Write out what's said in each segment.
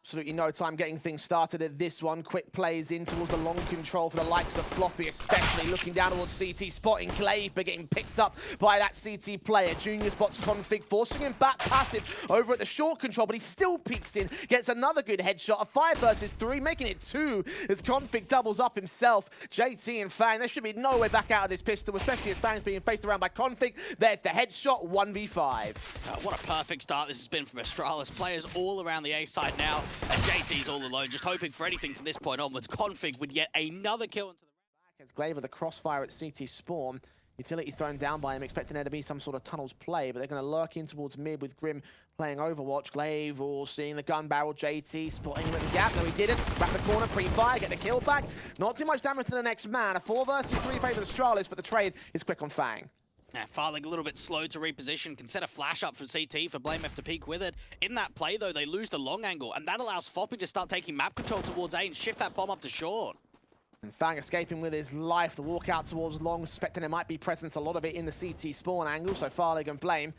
absolutely no time getting things started at this one. Quick plays in towards the long control for the likes of Floppy, especially looking down towards CT, spotting Glaive, but getting picked up by that CT player. Junior spots Config, forcing him back passive over at the short control, but he still peeks in, gets another good headshot. A 5 versus 3, making it 2 as Config doubles up himself. JT and Fang, there should be no way back out of this pistol, especially as Fang's being faced around by Config. There's the headshot, 1v5. What a perfect start this has been from Astralis. Players all around the A side now, and JT's all alone, just hoping for anything from this point onwards. Config with yet another kill into the back as Glaive with the crossfire at CT spawn. Utility thrown down by him, expecting there to be some sort of tunnels play, but they're going to lurk in towards mid with Grim playing Overwatch. Glaive all seeing the gun barrel, JT spotting him at the gap. No, he didn't. Wrap the corner, pre-fire, get the kill back. Not too much damage to the next man. A 4 versus 3 favor Astralis, but the trade is quick on Fang. Yeah, Farlig a little bit slow to reposition, can set a flash up from CT for BlameF to peek with it. In that play, though, they lose the long angle, and that allows Floppy to start taking map control towards A and shift that bomb up to short. And Fang escaping with his life, the walk out towards long, suspecting there might be presence, a lot of it in the CT spawn angle, so Farlig and Blame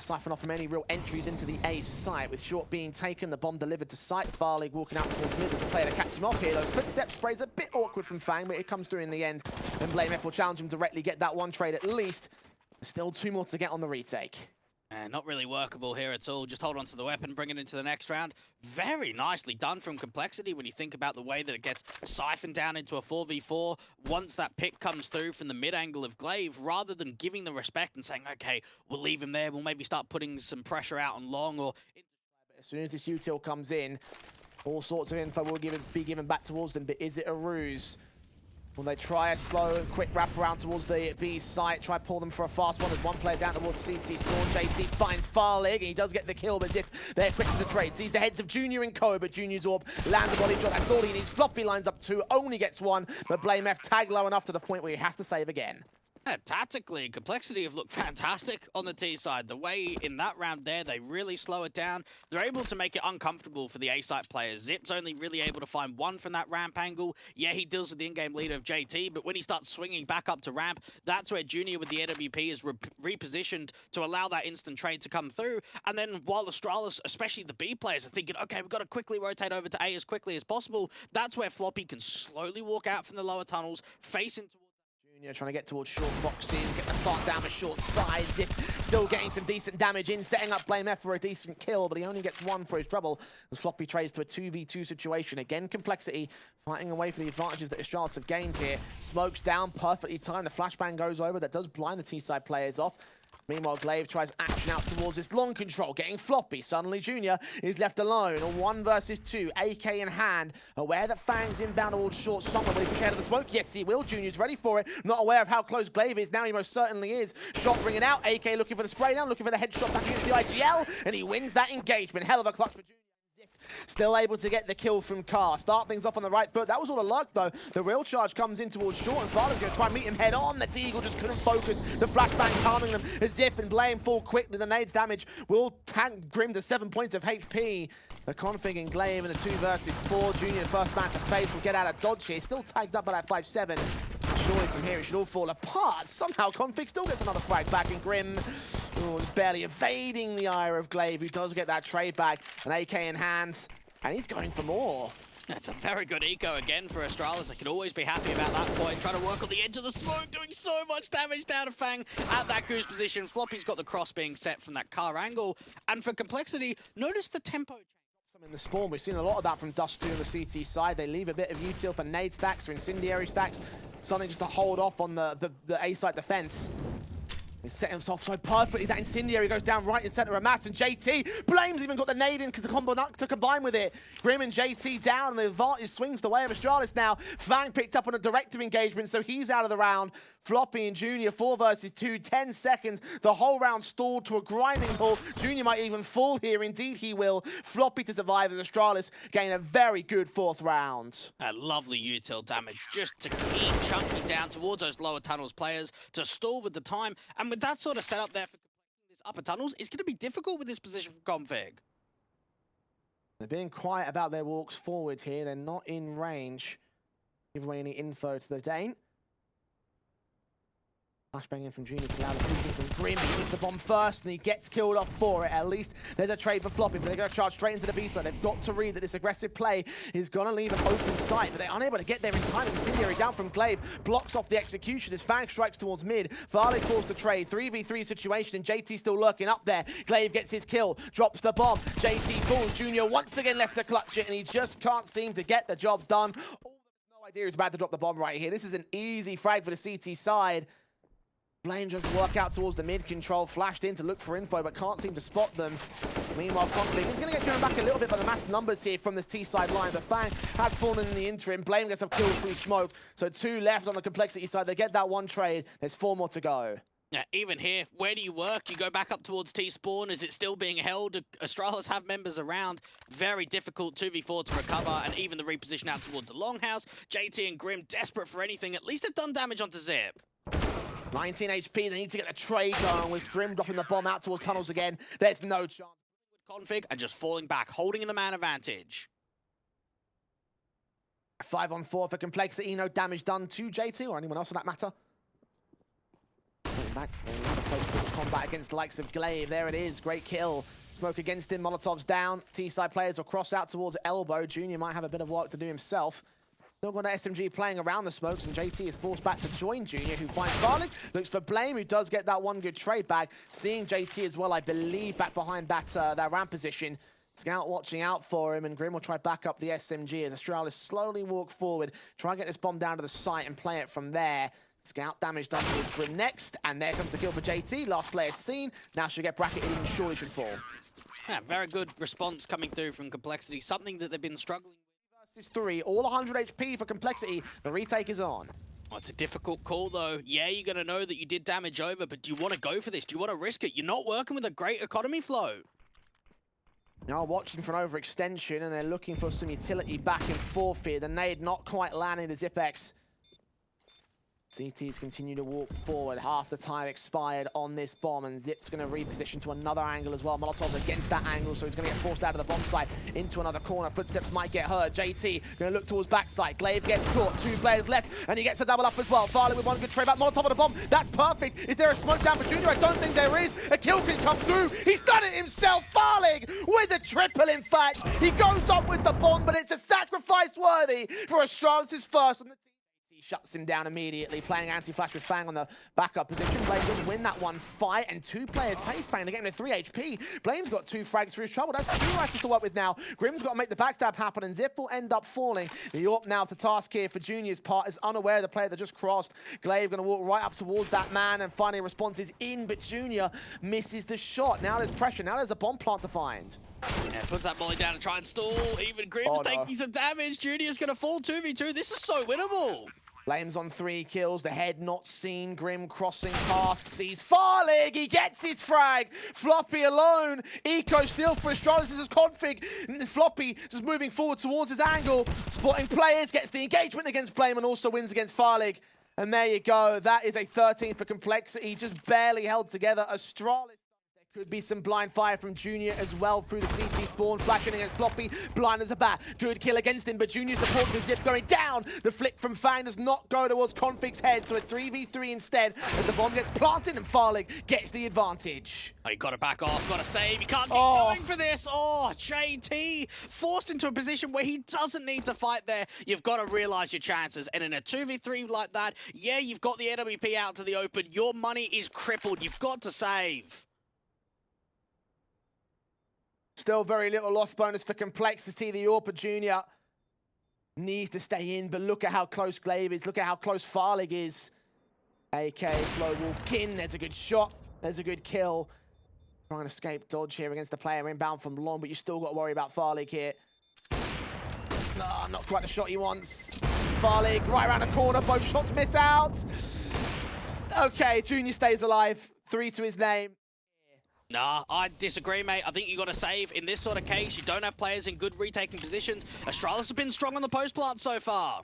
siphon off from any real entries into the A site. With short being taken, the bomb delivered to site. Farlig walking out towards mid as a player to catch him off here. Those footstep sprays a bit awkward from Fang, but it comes through in the end. And BlameF will challenge him directly, get that one trade at least. There's still 2 more to get on the retake. Not really workable here at all. Just hold on to the weapon, bring it into the next round. Very nicely done from Complexity when you think about the way that it gets siphoned down into a 4v4 once that pick comes through from the mid angle of Glaive, rather than giving the respect and saying, okay, we'll leave him there. We'll maybe start putting some pressure out on long. Or as soon as this util comes in, all sorts of info will be given back towards them. But is it a ruse? Will they try a slow, quick wrap around towards the B site, try pull them for a fast one as one player down towards CT spawn. JT finds Farlig, and he does get the kill, but Ziff, they're quick to the trade. Sees the heads of Junior and Co, but Junior's orb lands a body shot. That's all he needs. Floppy lines up 2, only gets 1, but BlameF tagged low enough to the point where he has to save again. Tactically, Complexity have looked fantastic on the T side. The way in that round there, they really slow it down. They're able to make it uncomfortable for the A-site players. Zip's only really able to find 1 from that ramp angle. Yeah, he deals with the in-game lead of JT, but when he starts swinging back up to ramp, that's where Junior with the AWP is repositioned to allow that instant trade to come through. And then while Astralis, especially the B players, are thinking, okay, we've got to quickly rotate over to A as quickly as possible, that's where Floppy can slowly walk out from the lower tunnels, face into Junior trying to get towards short boxes, get the start down the short side. Zip still getting some decent damage in, setting up BlameF for a decent kill, but he only gets 1 for his trouble as Floppy trades to a 2v2 situation. Again, Complexity fighting away for the advantages that Astralis have gained here. Smokes down, perfectly timed. The flashbang goes over. That does blind the T-side players off. Meanwhile, Glaive tries action out towards this long control, getting Floppy. Suddenly, Junior is left alone. A 1 versus 2, AK in hand. Aware that Fang's inbound towards short summer. Will he pick out of the smoke? Yes, he will. Junior's ready for it. Not aware of how close Glaive is. Now he most certainly is. Shot bringing out. AK looking for the spray down, looking for the headshot back against the IGL. And he wins that engagement. Hell of a clutch for Junior. Still able to get the kill from Carr. Start things off on the right foot. That was all a luck, though. The real charge comes in towards short, and Farlig's going to try and meet him head on. The Deagle just couldn't focus. The flashbang calming them. Zip and Blame fall quickly. The nades damage will tank Grim to 7 points of HP. The Config and Glaive in a 2 versus 4. Junior, first man to face, will get out of dodge here. Still tagged up by that 5-7. Surely from here it should all fall apart. Somehow Config still gets another frag back, and Grim is barely evading the ire of Glaive, who does get that trade back. An AK in hand, and he's going for more. That's a very good eco again for Astralis. They can always be happy about that point. Trying to work on the edge of the smoke, doing so much damage down to Fang at that goose position. Floppy's got the cross being set from that car angle. And for Complexity, notice the tempo change. In the spawn, we've seen a lot of that from Dust 2 on the CT side. They leave a bit of util for nade stacks or incendiary stacks. Something just to hold off on the A-side defense. He's setting us off so perfectly. That incendiary goes down right in center of mass, and JT Blame's even got the nade in to combine with it. Grim and JT down, and the advantage swings the way of Astralis now. Fang picked up on a directive engagement, so he's out of the round. Floppy and Junior 4 versus 2, 10 seconds. The whole round stalled to a grinding halt. Junior might even fall here. Indeed he will. Floppy to survive as Astralis gain a very good 4th round. A lovely util damage just to keep chunking down towards those lower tunnels players to stall with the time. And with that sort of setup there for this upper tunnels, it's going to be difficult with this position from Config. They're being quiet about their walks forward here. They're not in range. Give away any info to the Dane. Flashbang in from Junior to allow the shooting from Grim. He hits the bomb first and he gets killed off for it. At least there's a trade for Floppy, but they're going to charge straight into the B side. They've got to read that this aggressive play is going to leave an open site, but they're unable to get there in time. Incendiary down from Glaive blocks off the execution as Fang strikes towards mid. Varley calls the trade. 3v3 situation and JT still lurking up there. Glaive gets his kill, drops the bomb. JT falls. Junior once again left to clutch it and he just can't seem to get the job done. No idea he's about to drop the bomb right here. This is an easy frag for the CT side. Blame just work out towards the mid control, flashed in to look for info, but can't seem to spot them. Meanwhile, Conflict is going to get driven back a little bit by the mass numbers here from this T-side line, but Fang has fallen in the interim. Blame gets a kill through smoke, so 2 left on the Complexity side. They get that 1 trade. There's 4 more to go. Yeah, even here, where do you work? You go back up towards T-spawn. Is it still being held? Astralis have members around. Very difficult 2v4 to recover, and even the reposition out towards the longhouse. JT and Grim desperate for anything. At least they've done damage onto Zip. 19 HP, they need to get the trade going with Grim dropping the bomb out towards tunnels again. There's no chance. Config and just falling back, holding in the man advantage. 5-on-4 for Complexity, no damage done to JT or anyone else for that matter. Going back for another close combat against the likes of Glaive. There it is, great kill. Smoke against him, Molotov's down. T-side players will cross out towards elbow. Junior might have a bit of work to do himself. Still got an SMG playing around the smokes, and JT is forced back to join Junior, who finds Varlic, looks for Blame, who does get that 1 good trade back. Seeing JT as well, I believe, back behind that ramp position. Scout watching out for him, and Grim will try back up the SMG as Astralis slowly walk forward, try and get this bomb down to the site and play it from there. Scout damage done towards Grim next, and there comes the kill for JT. Last player seen. Now she'll get bracketed and surely should fall. Yeah, very good response coming through from Complexity, something that they've been struggling with. Versus 3, all 100 HP for Complexity. The retake is on. Oh, it's a difficult call, though. Yeah, you're going to know that you did damage over, but do you want to go for this? Do you want to risk it? You're not working with a great economy flow. Now watching for an overextension, and they're looking for some utility back and forth here. The nade not quite landing the Zipex. CT's continue to walk forward. Half the time expired on this bomb, and Zip's going to reposition to another angle as well. Molotov against that angle, so he's going to get forced out of the bomb site into another corner. Footsteps might get heard. JT going to look towards backside. Glaive gets caught. 2 players left, and he gets a double up as well. Farley with 1 good trade back. Molotov on the bomb. That's perfect. Is there a smoke down for Junior? I don't think there is. A kill can come through. He's done it himself. Farley with a triple, in fact. He goes up with the bomb, but it's a sacrifice worthy for Astralis' first on the team. He shuts him down immediately, playing anti-flash with Fang on the backup position. Blame does win that 1 fight, and 2 players face Fang. They're getting to 3 HP. Blame's got 2 frags for his trouble. That's 2 rifles to work with now. Grim's got to make the backstab happen, and Zip will end up falling. The AWP now to task here for Junior's part is unaware of the player that just crossed. Glaive going to walk right up towards that man, and finally a response is in, but Junior misses the shot. Now there's pressure. Now there's a bomb plant to find. Yeah, puts that molly down to try and stall. Even Grim's taking some damage. Junior's going to fall 2v2. This is so winnable. Flames on 3 kills, the head not seen. Grim crossing past, sees Farlig, he gets his frag. Floppy alone, Eco still for Astralis. This is Config. Floppy just moving forward towards his angle, spotting players, gets the engagement against Blame and also wins against Farlig. And there you go, that is a 13 for Complexity, just barely held together. Astralis. Could be some blind fire from Junior as well through the CT spawn. Flashing against Floppy. Blind as a bat. Good kill against him, but Junior support with Zip going down. The flick from Fang does not go towards Config's head, so a 3v3 instead as the bomb gets planted and Farlig gets the advantage. Oh, you got to back off, got to save. You can't keep going for this. Oh, JT forced into a position where he doesn't need to fight there. You've got to realize your chances. And in a 2v3 like that, yeah, you've got the AWP out to the open. Your money is crippled. You've got to save. Still very little loss bonus for Complexity. The AWP Junior needs to stay in, but look at how close Glaive is. Look at how close Farlig is. AK slow walk in. There's a good shot. There's a good kill. Trying to escape dodge here against the player inbound from long, but you still got to worry about Farlig here. No, not quite the shot he wants. Farlig right around the corner. Both shots miss out. Okay, Junior stays alive. 3 to his name. Nah, I disagree, mate. I think you got to save. In this sort of case, you don't have players in good retaking positions. Astralis has been strong on the post plant so far.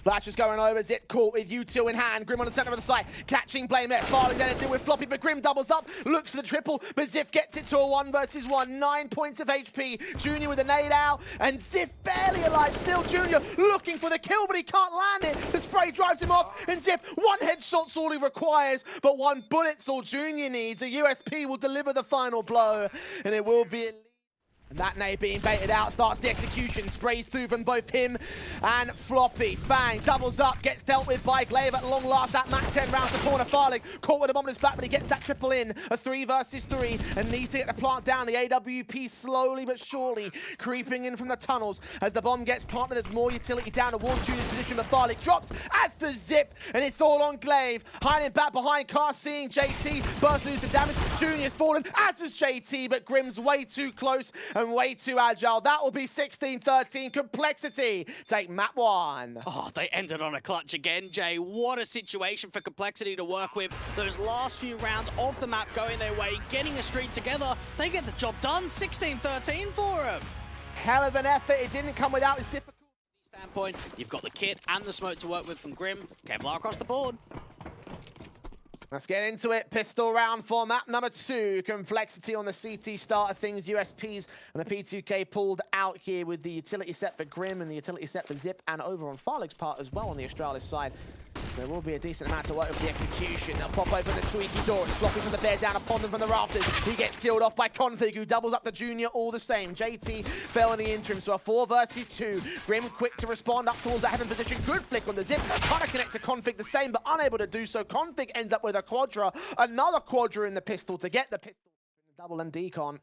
Flash is going over, Zip caught with U2 in hand. Grim on the center of the site, catching Blame F. Farley then to deal with Floppy, but Grim doubles up, looks for the triple, but Ziff gets it to a 1 versus 1. 9 points of HP. Junior with a nade out, and Ziff barely alive. Still Junior looking for the kill, but he can't land it. The spray drives him off, and Ziff, 1 headshot's all he requires, but 1 bullet's all Junior needs. A USP will deliver the final blow, and it will be... And that nade being baited out starts the execution. Sprays through from both him and Floppy. Fang doubles up, gets dealt with by Glaive at long last. That Mac 10 rounds the corner. Farlig caught with the bomb on his back, but he gets that triple in. A 3 versus 3 and needs to get the plant down. The AWP slowly but surely creeping in from the tunnels as the bomb gets planted. There's more utility down towards Junior's position, but Farlig drops as does Zip, and it's all on Glaive. Hiding back behind car, seeing JT. Burst loses the damage. Junior's fallen, as does JT, but Grim's way too close and way too agile. That will be 16-13. Complexity take map 1. Oh, they ended on a clutch again, Jay. What a situation for Complexity to work with. Those last few rounds of the map going their way, getting a streak together. They get the job done. 16-13 for them. Hell of an effort. It didn't come without its difficulty. Standpoint, you've got the kit and the smoke to work with from Grim. Kevlar across the board. Let's get into it. Pistol round for map number 2. Complexity on the CT start of things. USPs and the P2K pulled out here with the utility set for Grim and the utility set for Zip, and over on Farlig's part as well on the Astralis side. There will be a decent amount to work with the execution. They'll pop open the squeaky door. It's flopping from the bear down upon them from the rafters. He gets killed off by Config, who doubles up the Junior all the same. JT fell in the interim, so a 4 versus 2. Grim quick to respond up towards that heaven position. Good flick on the Zip. Trying to connect to Config the same, but unable to do so. Config ends up with a quadra. Another quadra in the pistol to get the pistol. Double and decon.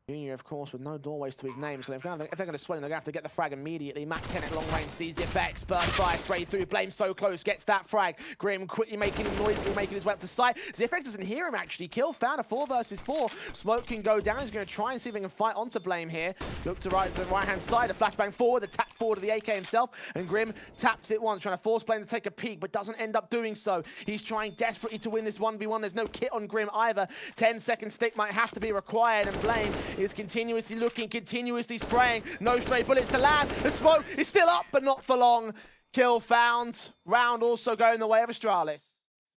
Junior, of course, with no doorways to his name, so if they're going to swing, they're going to have to get the frag immediately. Mac 10 at long range sees it back, burst fire, spray through, Blame so close, gets that frag. Grim quickly making noise, making his way up to sight. Zipex doesn't hear him actually. Kill found, a 4 versus 4. Smoke can go down. He's going to try and see if he can fight onto Blame here. Look to the right-hand side, a flashbang forward, the tap forward to the AK himself, and Grim taps it once, trying to force Blame to take a peek, but doesn't end up doing so. He's trying desperately to win this 1v1. There's no kit on Grim either. 10-second stick might have to be required, and Blame is continuously looking, continuously spraying. No stray bullets to land. The smoke is still up, but not for long. Kill found. Round also going the way of Astralis.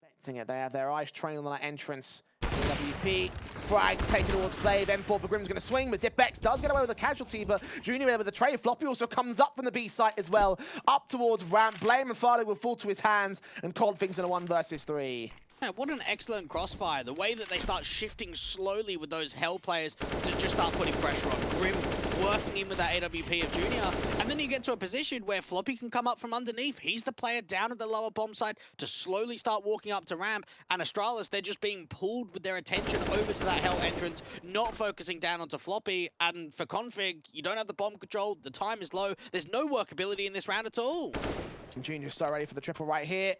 Expecting it. They have their eyes trained on that entrance. WP. Frag taken towards Glaive. M4 for Grim's going to swing, but Zipex does get away with a casualty, but Junior with the trade. Floppy also comes up from the B site as well. Up towards Ramp. Blame and Farley will fall to his hands, and Config's in a 1 versus 3. Yeah, what an excellent crossfire. The way that they start shifting slowly with those Hell players to just start putting pressure on Grim, working in with that AWP of Junior. And then you get to a position where Floppy can come up from underneath. He's the player down at the lower bomb side to slowly start walking up to ramp. And Astralis, they're just being pulled with their attention over to that Hell entrance, not focusing down onto Floppy. And for Config, you don't have the bomb control. The time is low. There's no workability in this round at all. Junior's so ready for the triple right here.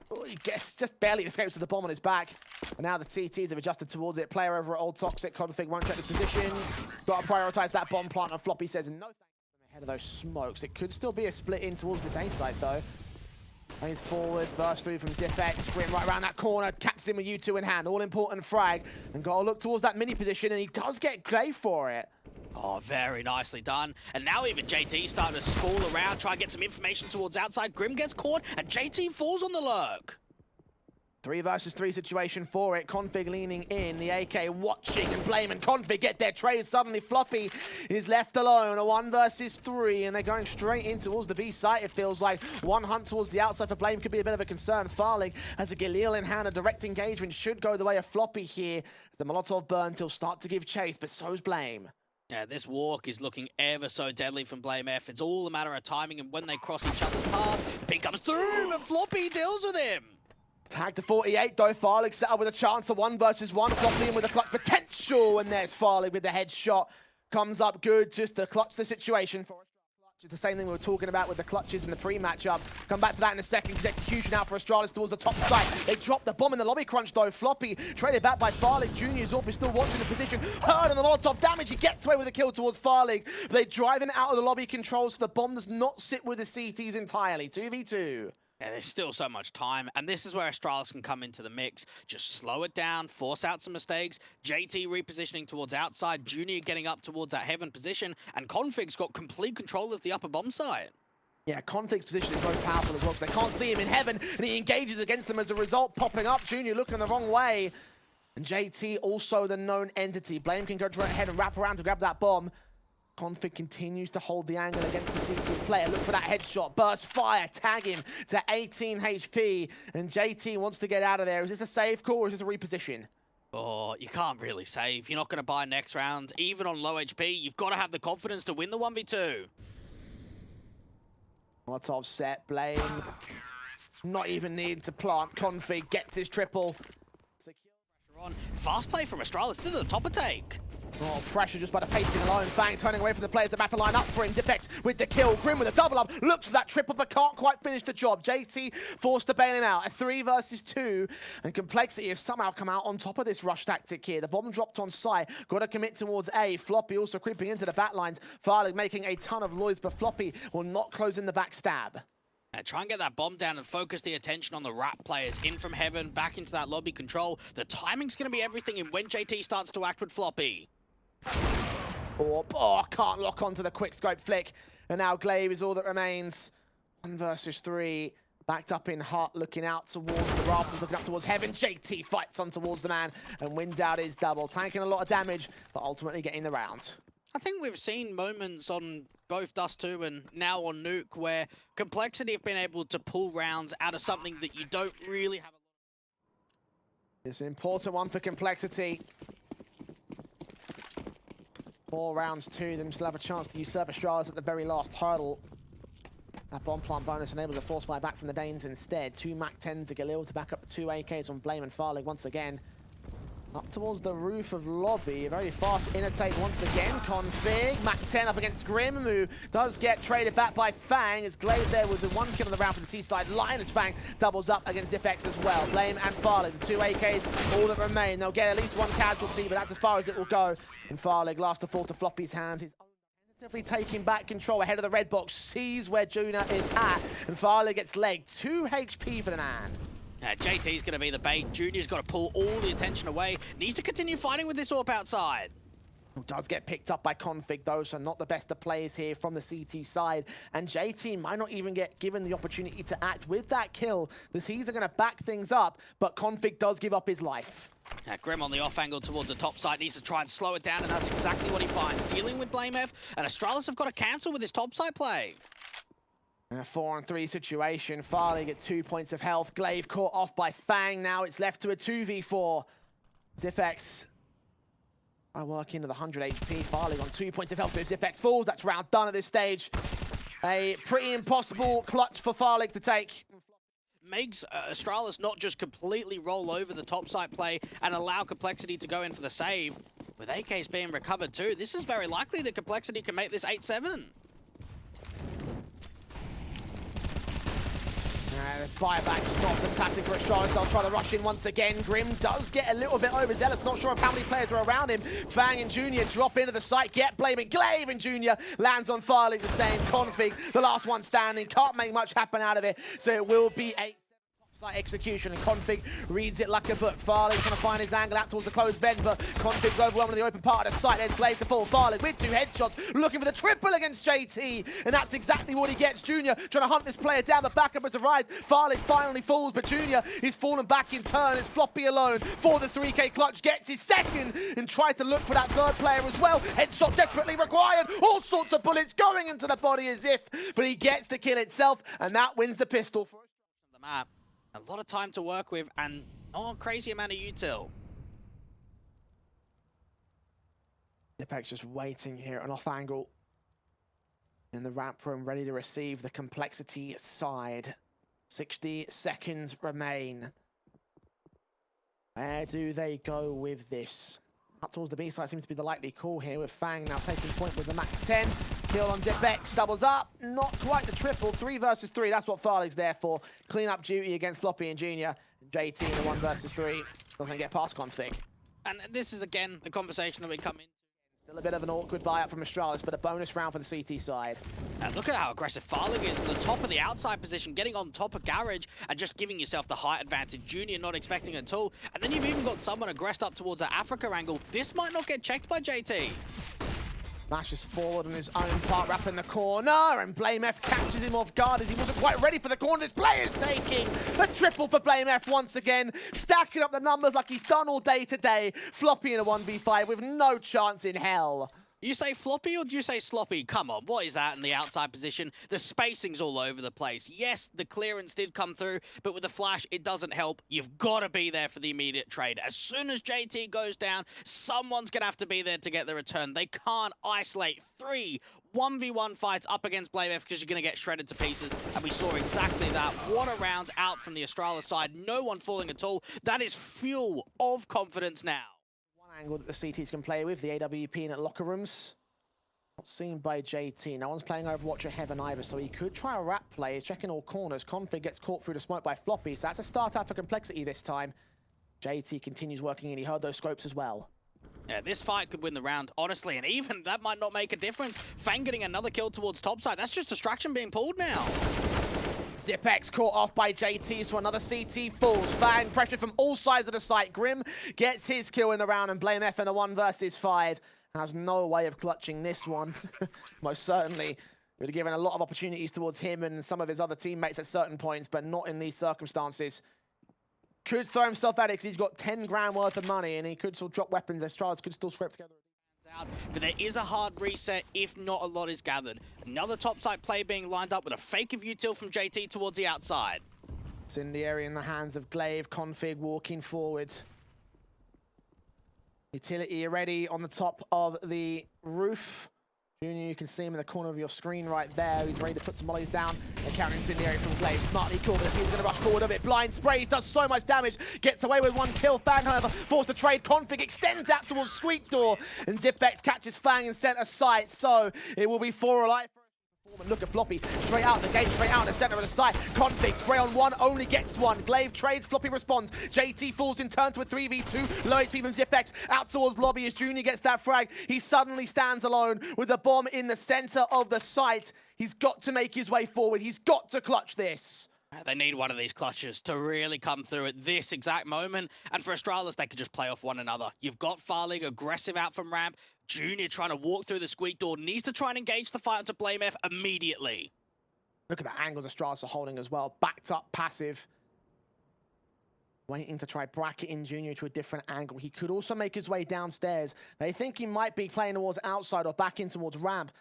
Oh, he gets, just barely escapes with the bomb on his back. And now the TTs have adjusted towards it. Player over at Old Toxic. Config won't check his position. Got to prioritize that bomb plant. And Floppy says no thanks ahead of those smokes. It could still be a split in towards this A side though. Plays forward, burst through from Zipex. Grim right around that corner. Catches him with U2 in hand. All important frag. And got to look towards that mini position. And he does get Glaive for it. Oh, very nicely done. And now even JT starting to spool around, try and get some information towards outside. Grim gets caught, and JT falls on the lurk. 3 versus 3 situation for it. Config leaning in, the AK watching, and Blame and Config get their trade. Suddenly Floppy is left alone. A 1 versus 3, and they're going straight in towards the B site, it feels like. One hunt towards the outside for Blame could be a bit of a concern. Farlig has a Galil in hand. A direct engagement should go the way of Floppy here. The Molotov burn till start to give chase, but so's Blame. Yeah, this walk is looking ever so deadly from Blame F. It's all a matter of timing, and when they cross each other's paths, the ping comes through, and Floppy deals with him. Tag to 48, though. Farlig set up with a chance of 1 versus 1. Floppy in with a clutch potential, and there's Farlig with the headshot. Comes up good just to clutch the situation for us. It's the same thing we were talking about with the clutches in the pre-matchup. Come back to that in a second, because execution out for Astralis towards the top side. They drop the bomb in the lobby crunch, though. Floppy traded back by Farlig. Junior Zorp is still watching the position. Heard on the Molotov damage. He gets away with a kill towards Farlig. They drive him out of the lobby control, so the bomb does not sit with the CTs entirely. 2v2. Yeah, there's still so much time, and this is where Astralis can come into the mix. Just slow it down, force out some mistakes. JT repositioning towards outside, Junior getting up towards that heaven position, and Config's got complete control of the upper bomb site. Yeah, Config's position is very powerful as well because they can't see him in heaven, and he engages against them as a result, popping up. Junior looking the wrong way. And JT also the known entity. Blame can go ahead and wrap around to grab that bomb. Config continues to hold the angle against the CT player. Look for that headshot. Burst fire. Tag him to 18 HP. And JT wants to get out of there. Is this a save call or is this a reposition? Oh, you can't really save. You're not going to buy next round. Even on low HP, you've got to have the confidence to win the 1v2. Molotov set. Blame. Not even needing to plant. Config gets his triple. On. Fast play from Astralis to the top take. Oh, pressure just by the pacing alone. Fang turning away from the players that battle line up for him. Dipex with the kill. Grim with a double up. Looks for that triple but can't quite finish the job. JT forced to bail him out. A 3 versus 2. And Complexity have somehow come out on top of this rush tactic here. The bomb dropped on site. Got to commit towards A. Floppy also creeping into the back lines. Farley making a ton of noise, but Floppy will not close in the backstab. Try and get that bomb down and focus the attention on the Rat players. In from heaven, back into that lobby control. The timing's going to be everything in when JT starts to act with Floppy. Oh, can't lock onto the quick scope flick. And now Glaive is all that remains. 1 versus 3. Backed up in Hut, looking out towards the rafters, looking up towards heaven. JT fights on towards the man and wins out his double. Tanking a lot of damage, but ultimately getting the round. I think we've seen moments on both Dust 2 and now on Nuke where Complexity have been able to pull rounds out of something that you don't really have. It's an important one for Complexity. 4 rounds to them, still have a chance to usurp Astralis at the very last hurdle. That bomb plant bonus enables a force buy back from the Danes instead. 2 Mac-10 to Galil to back up the 2 AKs on Blame and Farley once again. Up towards the roof of lobby, a very fast inner take once again. Config, Mac-10 up against Grim, who does get traded back by Fang. As Glaive there with the 1 kill on the round for the T-side line as Fang doubles up against Zipex as well. Blame and Farley, the 2 AKs, all that remain. They'll get at least 1 casualty, but that's as far as it will go. And Farley, last to fall to Floppy's hands. He's tentatively taking back control ahead of the red box, sees where Juna is at, and Farley gets legged. 2 HP for the man. JT's going to be the bait. Junior's got to pull all the attention away. Needs to continue fighting with this AWP outside. Does get picked up by Config though, so not the best of plays here from the CT side. And JT might not even get given the opportunity to act with that kill. The C's are going to back things up, but Config does give up his life. Grim on the off angle towards the top side, needs to try and slow it down, and that's exactly what he finds. Dealing with Blame F, and Astralis have got to cancel with his top side play. In a 4-on-3 situation, Farley get 2 points of health. Glaive caught off by Fang. Now it's left to a 2v4. Zipex I work into the 100 HP. Farley on 2 points of health. So if Zipex falls, that's round done at this stage. A pretty impossible clutch for Farley to take. Makes Astralis not just completely roll over the top side play and allow Complexity to go in for the save. With AKs being recovered too, this is very likely that Complexity can make this 8-7. Buyback is not fantastic for Astralis. They'll try to rush in once again. Grim does get a little bit overzealous. Not sure of how many players are around him. Fang and Junior drop into the site. Get blaming Glaive, and Junior lands on Farley the same. Config, the last one standing. Can't make much happen out of it. So it will be a site execution, and Config reads it like a book. Farley's trying to find his angle out towards the closed vent, but Config's overwhelmed in the open part of the site. There's Glaive to fall. Farley with 2 headshots, looking for the triple against JT, and that's exactly what he gets. Junior trying to hunt this player down. The backup has arrived. Farley finally falls, but Junior is fallen back in turn. It's Floppy alone for the 3K clutch. Gets his second and tries to look for that third player as well. Headshot desperately required. All sorts of bullets going into the body as if, but he gets the kill itself, and that wins the pistol for the map. A lot of time to work with and not a crazy amount of util. Zipex just waiting here on off angle in the ramp room, ready to receive the Complexity side. 60 seconds remain. Where do they go with this? Up towards the B side seems to be the likely call here, with Fang now taking point with the Mac-10. Kill on Zipex, doubles up. Not quite the triple. 3 versus 3. That's what Farley's there for. Clean up duty against Floppy and Junior. JT in the 1 versus 3. Doesn't get past Config. And this is, again, the conversation that we come into. Still a bit of an awkward buy-up from Astralis, but a bonus round for the CT side. And look at how aggressive Farley is. On the top of the outside position, getting on top of Garage and just giving yourself the height advantage. Junior not expecting it at all. And then you've even got someone aggressed up towards that Africa angle. This might not get checked by JT. Lashes forward on his own part, wrapping the corner, and BlameF catches him off guard as he wasn't quite ready for the corner. This player's taking a triple for BlameF once again, stacking up the numbers like he's done all day today. Floppy in a 1v5 with no chance in hell. You say floppy or do you say sloppy? Come on, what is that in the outside position? The spacing's all over the place. Yes, the clearance did come through, but with the flash, it doesn't help. You've got to be there for the immediate trade. As soon as JT goes down, someone's going to have to be there to get the return. They can't isolate 3 1v1 fights up against BlameF because you're going to get shredded to pieces, and we saw exactly that. What a round out from the Astralis side. No one falling at all. That is fuel of confidence now. Angle that the CTs can play with, the AWP in at locker rooms. Not seen by JT. No one's playing Overwatch at Heaven either, so he could try a wrap play. He's checking all corners. Config gets caught through the smoke by Floppy, so that's a start out for Complexity this time. JT continues working in. He heard those scopes as well. Yeah, this fight could win the round, honestly, and even that might not make a difference. Fang getting another kill towards topside. That's just distraction being pulled now. Zipex caught off by JT, so another CT falls. Fang pressure from all sides of the site. Grim gets his kill in the round, and BlameF in a 1 versus 5. Has no way of clutching this one. Most certainly would have given a lot of opportunities towards him and some of his other teammates at certain points, but not in these circumstances. Could throw himself at it because he's got 10 grand worth of money, and he could still drop weapons. Astralis could still scrape together. Out, but there is a hard reset if not a lot is gathered. Another topside play being lined up with a fake of util from JT towards the outside. Incendiary in the hands of Glaive. Config walking forward. Utility already on the top of the roof. Junior, you can see him in the corner of your screen right there. He's ready to put some mollies down. And counter Incendiary from Glaive. Smartly called, but he's going to rush forward a bit. Blind sprays, does so much damage. Gets away with 1 kill. Fang, however, forced to trade. Config extends out towards Squeak Door. And Zipex catches Fang in center sight. So it will be 4 alive. Look at Floppy, straight out the gate, straight out the center of the site. Config, spray on 1, only gets 1. Glaive trades, Floppy responds. JT falls in turn to a 3v2. Low HP from Zipex, out towards Lobby as Junior gets that frag. He suddenly stands alone with the bomb in the center of the site. He's got to make his way forward. He's got to clutch this. They need one of these clutches to really come through at this exact moment. And for Astralis, they could just play off one another. You've got Farlig aggressive out from ramp. Junior trying to walk through the Squeak Door. Needs to try and engage the fight onto BlameF immediately. Look at the angles Astralis are holding as well. Backed up, passive. Waiting to try bracketing Junior to a different angle. He could also make his way downstairs. They think he might be playing towards outside or back in towards ramp.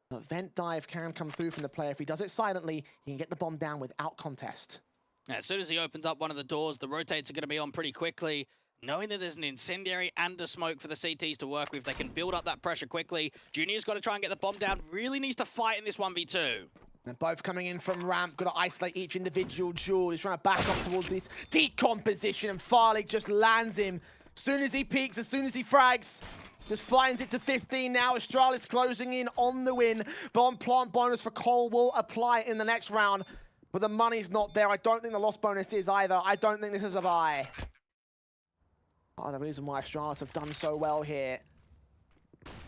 But Vent Dive can come through from the player. If he does it silently, he can get the bomb down without contest. Yeah, as soon as he opens up one of the doors, the rotates are going to be on pretty quickly. Knowing that there's an incendiary and a smoke for the CTs to work with, they can build up that pressure quickly. Junior's got to try and get the bomb down. Really needs to fight in this 1v2. They're both coming in from ramp. Got to isolate each individual jewel. He's trying to back up towards this decomposition, and Farlig just lands him. As soon as he peeks, as soon as he frags, just finds it to 15 now. Astralis closing in on the win. Bomb plant bonus for Cole will apply in the next round, but the money's not there. I don't think the loss bonus is either. I don't think this is a buy. Oh, the reason why Astralis have done so well here.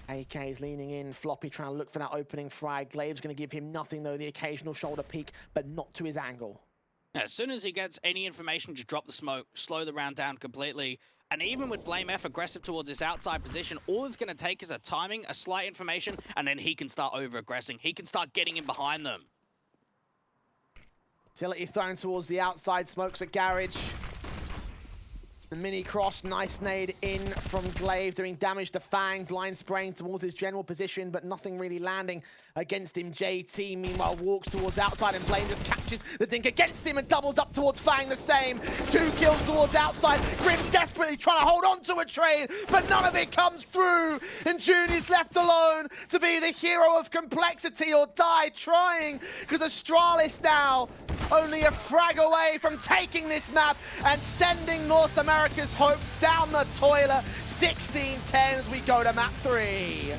AK is leaning in. Floppy trying to look for that opening frag. Glaive's going to give him nothing, though. The occasional shoulder peek, but not to his angle. As soon as he gets any information, just drop the smoke, slow the round down completely. And even with BlameF aggressive towards this outside position, all it's going to take is a timing, a slight information, and then he can start over-aggressing. He can start getting in behind them. Utility thrown towards the outside. Smokes at Garage. The mini cross, nice nade in from Glaive, doing damage to Fang. Blind spraying towards his general position, but nothing really landing against him. JT, meanwhile, walks towards outside, and Blame just catches the dink against him and doubles up towards Fang the same. 2 kills towards outside. Grim desperately trying to hold on to a trade, but none of it comes through. And Junior's left alone to be the hero of Complexity or die trying, because Astralis now only a frag away from taking this map and sending North America's hopes down the toilet. 16-10 as we go to map 3.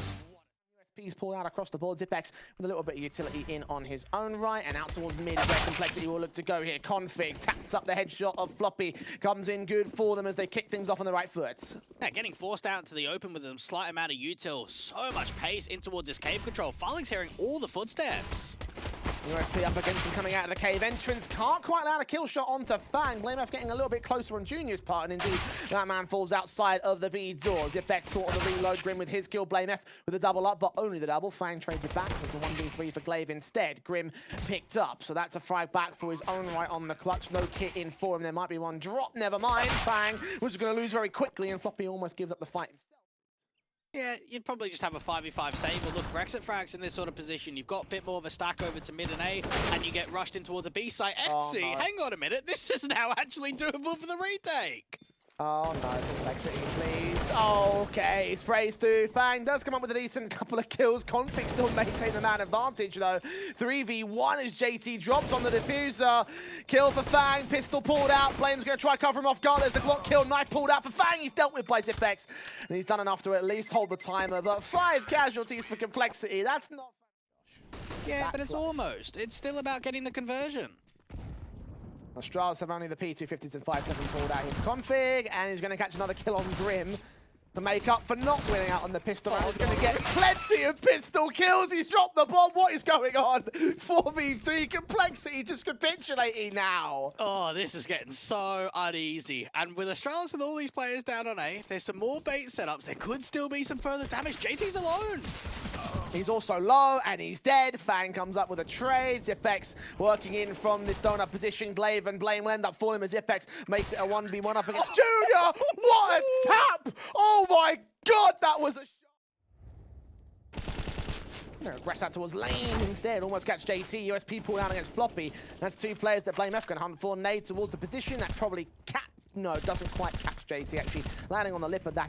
USP's pulled out across the board. Zipex with a little bit of utility in on his own right, and out towards mid where Complexity will look to go here. Config tapped up the headshot of Floppy. Comes in good for them as they kick things off on the right foot. Yeah, getting forced out into the open with a slight amount of util. So much pace in towards this cave control. Farlig's hearing all the footsteps. USP up against him coming out of the cave entrance. Can't quite land a kill shot onto Fang. BlameF getting a little bit closer on Junior's part, and indeed, that man falls outside of the B door. Zipex caught on the reload. Grim with his kill. BlameF with a double up, but only the double. Fang trades it back. It's a 1v3 for Glaive instead. Grim picked up, so that's a frag back for his own right on the clutch. No kit in for him. There might be one drop. Never mind. Fang was going to lose very quickly, and Floppy almost gives up the fight himself. Yeah, you'd probably just have a 5v5 save, but look, for exit frags in this sort of position, you've got a bit more of a stack over to mid and A, and you get rushed in towards a B site. Exy, no. hang on a minute, this is now actually doable for the retake. Oh no, complexity, please. Okay, sprays through. Fang does come up with a decent couple of kills. Config still maintain the man advantage though. 3v1 as JT drops on the diffuser. Kill for Fang, pistol pulled out. Blame's gonna try cover him off guard. There's the Glock kill, knife pulled out for Fang. He's dealt with by Zipex. And he's done enough to at least hold the timer, but 5 casualties for complexity. That's not... Yeah, but it's almost. It's still about getting the conversion. Astralis have only the P250s and 5.7 pulled out here for Config, and he's going to catch another kill on Grim to make up for not winning out on the pistol. And he's going to get plenty of pistol kills. He's dropped the bomb. What is going on? 4v3 complexity just capitulating now. Oh, this is getting so uneasy. And with Astralis and all these players down on A, if there's some more bait setups, there could still be some further damage. JT's alone. He's also low, and he's dead. Fang comes up with a trade. Zipex working in from this donut position. Glaive and Blame will end up falling as Zipex makes it a 1v1 up against Junior. What a tap! Oh my god, that was a shot. No, aggress out towards Lane instead. Almost catch JT. USP pull down against Floppy. That's 2 players that BlameF can hunt for. Nade towards the position. That probably no, doesn't quite catch JT, actually landing on the lip of that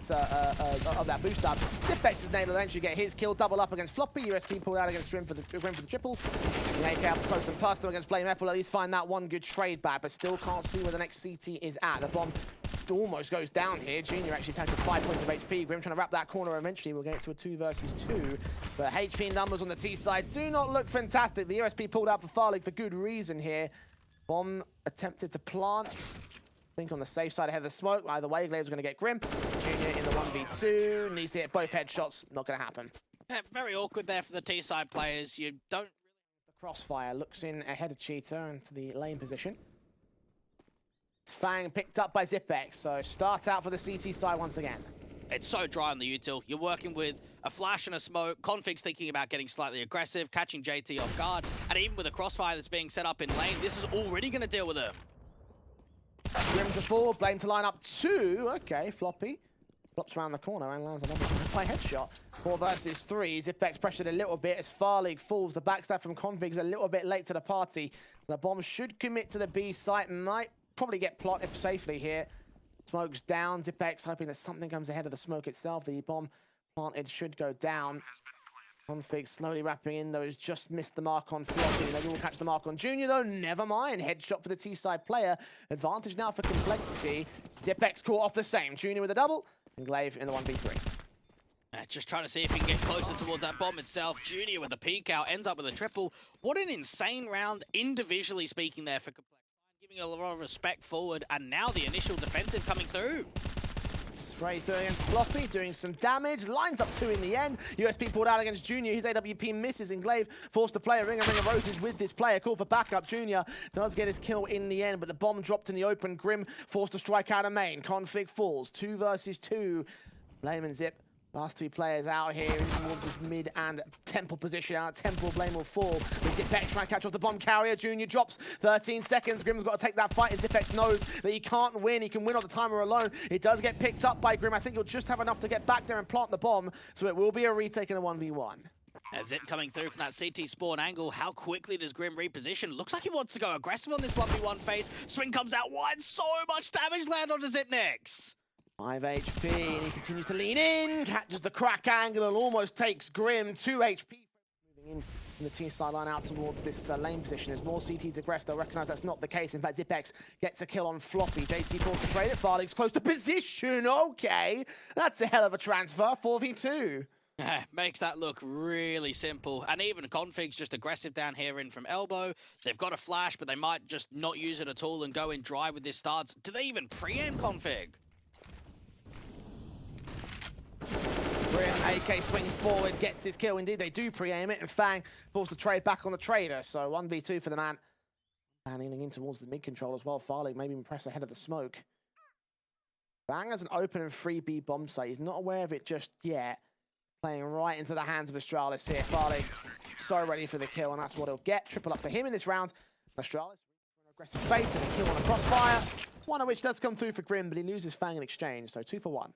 boost up. Zipex's nade will eventually get his kill, double up against Floppy. USP pulled out against Grim for the triple. The AK up close and personal against BlameF will at least find that one good trade back, but still can't see where the next CT is at. The bomb almost goes down here. Junior actually takes 5 points of HP. Grim trying to wrap that corner eventually. We'll get it to a 2 versus 2. But HP numbers on the T side do not look fantastic. The USP pulled out for Farlig for good reason here. Bomb attempted to plant. I think on the safe side ahead of the smoke. Either way, Glaive's going to get Grim. Junior in the 1v2. Needs to hit both headshots. Not going to happen. Yeah, very awkward there for the T-side players. You don't... The crossfire looks in ahead of Cheetah into the lane position. Fang picked up by Zipex. So start out for the CT side once again. It's so dry on the util. You're working with a flash and a smoke. Config's thinking about getting slightly aggressive, catching JT off guard. And even with a crossfire that's being set up in lane, this is already going to deal with him. Grim to fall, Blame to line up 2. Okay, Floppy flops around the corner and lands another play headshot. 4 versus 3. Zipex pressured a little bit as Farlig falls. The backstab from Config's a little bit late to the party. The bomb should commit to the B site. Might probably get plotted safely here. Smoke's down. Zipex hoping that something comes ahead of the smoke itself. The bomb planted should go down. Config slowly wrapping in those, just missed the mark on Floppy. Maybe we'll catch the mark on Junior though, never mind. Headshot for the T-side player. Advantage now for complexity. Zipex caught off the same. Junior with a double, and Glaive in the 1v3. Just trying to see if he can get closer towards that bomb itself. Junior with a peek out, ends up with a triple. What an insane round, individually speaking there for complexity. Giving a lot of respect forward, and now the initial defensive coming through. Spray through against Floppy, doing some damage. Lines up 2 in the end. USP pulled out against Junior. His AWP misses, and Glaive forced to play a ring of roses with this player. Call for backup. Junior does get his kill in the end, but the bomb dropped in the open. Grim forced to strike out of main. Config falls. 2 versus 2. Blame and Zip. Last 2 players out here in towards this mid and temple position. Out temple, Blame will fall. With Zipex trying to catch off the bomb carrier. Junior drops 13 seconds. Grim's got to take that fight, and Zipex knows that he can't win. He can win on the timer alone. It does get picked up by Grim. I think he'll just have enough to get back there and plant the bomb. So it will be a retake in a 1v1. As it coming through from that CT spawn angle, how quickly does Grim reposition? Looks like he wants to go aggressive on this 1v1 phase. Swing comes out wide. So much damage land onto Zipnex. 5 HP, and he continues to lean in, catches the crack angle and almost takes Grim. 2 HP. Moving in the T sideline out towards this lane position. As more CTs aggress, they'll recognize that's not the case. In fact, Zipex gets a kill on Floppy. JT falls to trade it. Farlig's close to position. Okay, that's a hell of a transfer. 4v2. Makes that look really simple. And even Config's just aggressive down here in from elbow. They've got a flash, but they might just not use it at all and go in dry with this starts. Do they even preempt Config? Grim, AK swings forward, gets his kill. Indeed, they do pre-aim it, and Fang pulls the trade back on the trader. So 1v2 for the man. And healing in towards the mid-control as well. Farley maybe impress ahead of the smoke. Fang has an open and free B bomb site. He's not aware of it just yet. Playing right into the hands of Astralis here. Farley so ready for the kill, and that's what he'll get. Triple up for him in this round. Astralis, an aggressive face and a kill on a crossfire. One of which does come through for Grim, but he loses Fang in exchange, so 2 for 1.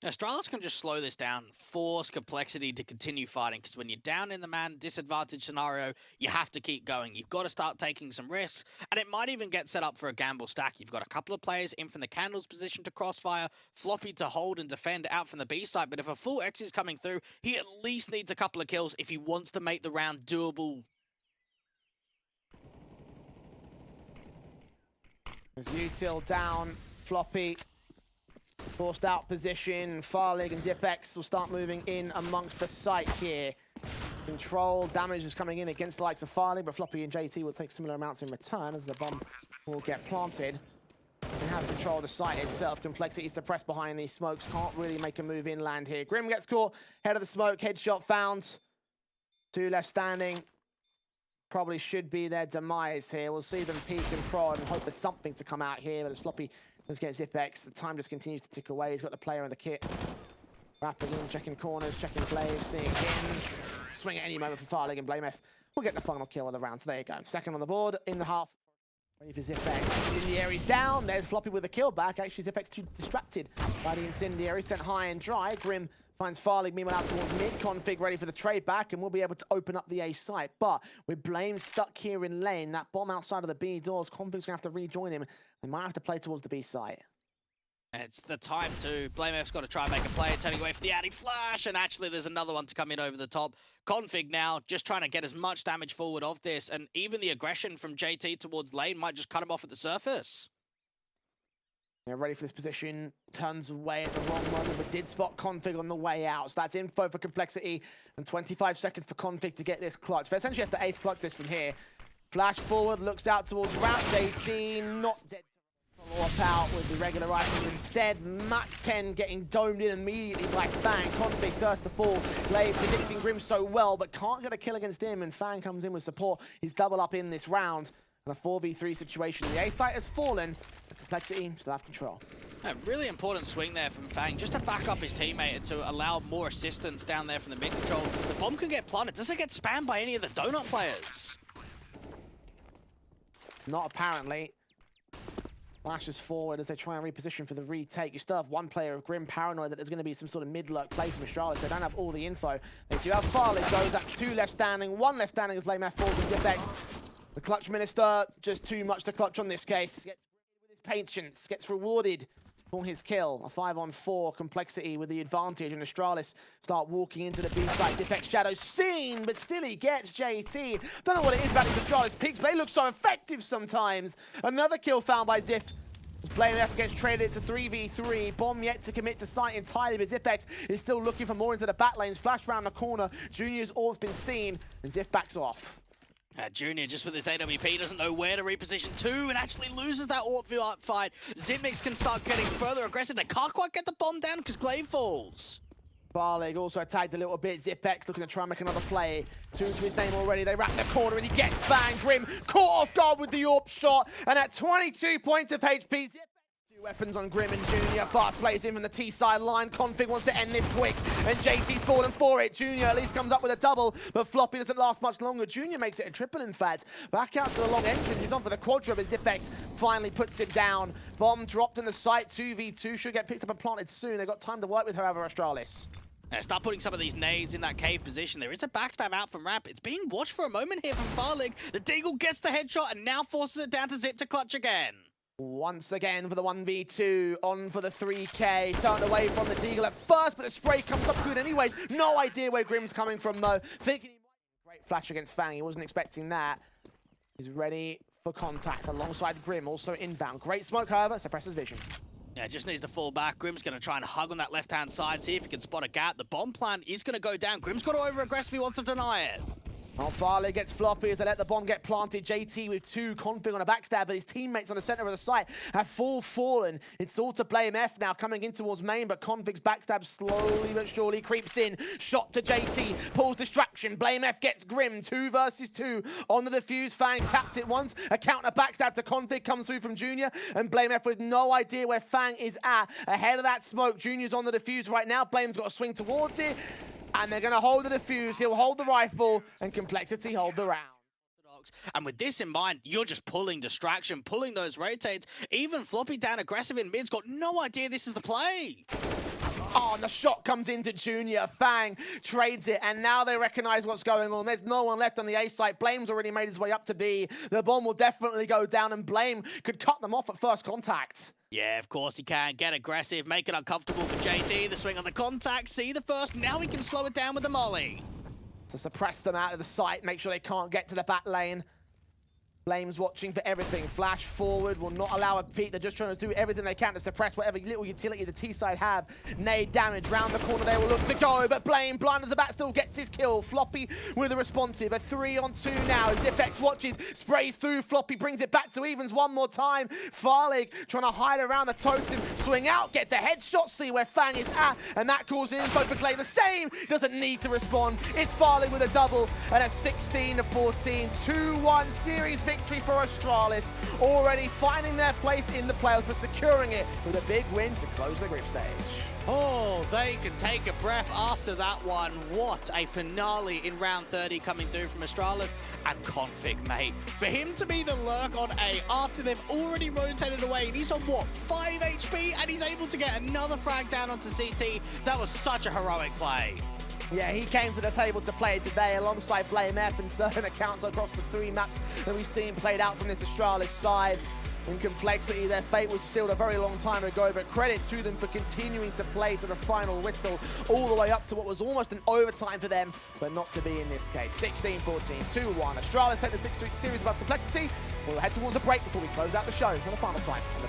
Astralis can just slow this down, force Complexity to continue fighting, because when you're down in the man disadvantage scenario, you have to keep going. You've got to start taking some risks, and it might even get set up for a gamble stack. You've got a couple of players in from the Candles position to crossfire, Floppy to hold and defend out from the B side, but if a full X is coming through, he at least needs a couple of kills if he wants to make the round doable. As Util down, Floppy forced out position. Farlig and Zipex will start moving in amongst the site here. Control damage is coming in against the likes of Farlig, but Floppy and JT will take similar amounts in return as the bomb will get planted. They have control of the site itself. Complexity is suppressed behind these smokes. Can't really make a move inland here. Grim gets caught. Head of the smoke. Headshot found. 2 left standing. Probably should be their demise here. We'll see them peek and prod and hope for something to come out here, but as Floppy does get Zipex, the time just continues to tick away. He's got the player in the kit. Wrapping in, checking corners, checking Blaze, seeing him. Swing at any moment for Farlig and BlameF. We'll get the final kill of the round, so there you go. Second on the board, in the half. Ready for Zipex. Incendiary's down. There's Floppy with the kill back. Actually, Zipex too distracted by the Incendiary. Sent high and dry. Grim finds Farlig, meanwhile out towards mid-config, ready for the trade back, and we'll be able to open up the A site. But with Blame stuck here in lane, that bomb outside of the B doors, Config's going to have to rejoin him. They might have to play towards the B site. It's the time to. BlameF's got to try and make a play, turning away for the Addy flash, and actually there's another one to come in over the top. Config now just trying to get as much damage forward of this, and even the aggression from JT towards lane might just cut him off at the surface. They're ready for this position, turns away at the wrong moment, but did spot Config on the way out. So that's info for Complexity, and 25 seconds for Config to get this clutch. But essentially has to ace clutch this from here. Flash forward, looks out towards ramp. JT not dead. Follow up out with the regular items instead. Mach 10 getting domed in immediately by Fang. Config turns to fall. Lay predicting Grim so well, but can't get a kill against him, and Fang comes in with support. He's double up in this round. And a 4v3 situation. The A site has fallen. The Complexity still have control. A really important swing there from Fang, just to back up his teammate and to allow more assistance down there from the mid control. The bomb can get planted. Does it get spammed by any of the donut players? Not apparently. Flashes forward as they try and reposition for the retake. You still have one player of Grim paranoid that there's going to be some sort of mid-lurk play from Astralis. They don't have all the info. They do have Farley goes. That's 2 left standing. 1 left standing as BlameF falls with Zipex. The clutch minister, just too much to clutch on this case. Gets with his patience, gets rewarded for his kill. A 5-on-4 Complexity with the advantage, and Astralis start walking into the B site. Zipex Shadow seen, but still he gets JT. Don't know what it is about these Astralis picks, but they look so effective sometimes. Another kill found by Ziff. BlameF against traded. It's a 3v3. Bomb yet to commit to site entirely, but Zipex is still looking for more into the back lanes. Flash round the corner. Junior's all's been seen, and Ziff backs off. Junior, just with this AWP, doesn't know where to reposition to and actually loses that AWP fight. Zipmix can start getting further aggressive. They can't quite get the bomb down because Glaive falls. Farlig also tagged a little bit. Zipex looking to try and make another play. 2 to his name already. They wrap the corner and he gets Fang. Grim caught off guard with the AWP shot. And at 22 points of HP, Zipex. 2 weapons on Grim and Junior. Fast plays in from the T side line. Config wants to end this quick. And JT's fallen for it. Junior at least comes up with a double, but Floppy doesn't last much longer. Junior makes it a triple, in fact. Back out to the long entrance. He's on for the quadra, but Zipex finally puts it down. Bomb dropped in the site. 2v2 should get picked up and planted soon. They've got time to work with, however, Astralis. Start putting some of these nades in that cave position. There is a backstab out from ramp. It's being watched for a moment here from Farlig. The Deagle gets the headshot and now forces it down to Zip to clutch again. Once again for the 1v2, on for the 3K. Turned away from the Deagle at first, but the spray comes up good anyways. No idea where Grim's coming from, though. Thinking he might... Great flash against Fang. He wasn't expecting that. He's ready for contact alongside Grim, also inbound. Great smoke, however, suppresses vision. Yeah, just needs to fall back. Grim's going to try and hug on that left-hand side, see if he can spot a gap. The bomb plan is going to go down. Grim's got to over-aggressive if he wants to deny it. Oh, Farley gets floppy as they let the bomb get planted. JT with 2, Config on a backstab, but his teammates on the center of the site have fallen. It's all to blame F now, coming in towards main, but Config's backstab slowly but surely creeps in. Shot to JT, pulls distraction. Blame F gets Grim, 2 versus 2 on the defuse. Fang tapped it once. A counter backstab to Config comes through from Junior, and Blame F with no idea where Fang is at. Ahead of that smoke, Junior's on the defuse right now. Blame's got to swing towards it. And they're going to hold the defuse, he'll hold the rifle, and Complexity hold the round. And with this in mind, you're just pulling distraction, pulling those rotates. Even Floppy down aggressive in mid's got no idea this is the play. Oh, and the shot comes into Junior. Fang trades it, and now they recognize what's going on. There's no one left on the A site. Blame's already made his way up to B. The bomb will definitely go down, and Blame could cut them off at first contact. Yeah, of course he can. Get aggressive, make it uncomfortable for JT. The swing on the contact, see the first. Now he can slow it down with the molly. To suppress them out of the site, make sure they can't get to the back lane. Blame's watching for everything. Flash forward, will not allow a peek. They're just trying to do everything they can to suppress whatever little utility the T-side have. Nade damage, round the corner they will look to go, but Blame, blind as a bat, still gets his kill. Floppy with a responsive, a 3-on-2 now. Zipex watches, sprays through, Floppy brings it back to evens one more time. Farlig trying to hide around the totem, swing out, get the headshot, see where Fang is at, and that calls in info for Clay. The same, doesn't need to respond. It's Farlig with a double, and a 16-14, 2-1 series victory for Astralis, already finding their place in the playoffs, but securing it with a big win to close the group stage. Oh, they can take a breath after that one. What a finale in round 30 coming through from Astralis and Config, mate. For him to be the lurk on A after they've already rotated away, and he's on, what, 5 HP, and he's able to get another frag down onto CT. That was such a heroic play. Yeah, he came to the table to play today alongside Blame F and certain accounts across the 3 maps that we've seen played out from this Astralis side. In Complexity, their fate was sealed a very long time ago, but credit to them for continuing to play to the final whistle, all the way up to what was almost an overtime for them, but not to be in this case. 16-14, 2-1. Astralis take the 6th series above Complexity. We'll head towards a break before we close out the show for the final time on the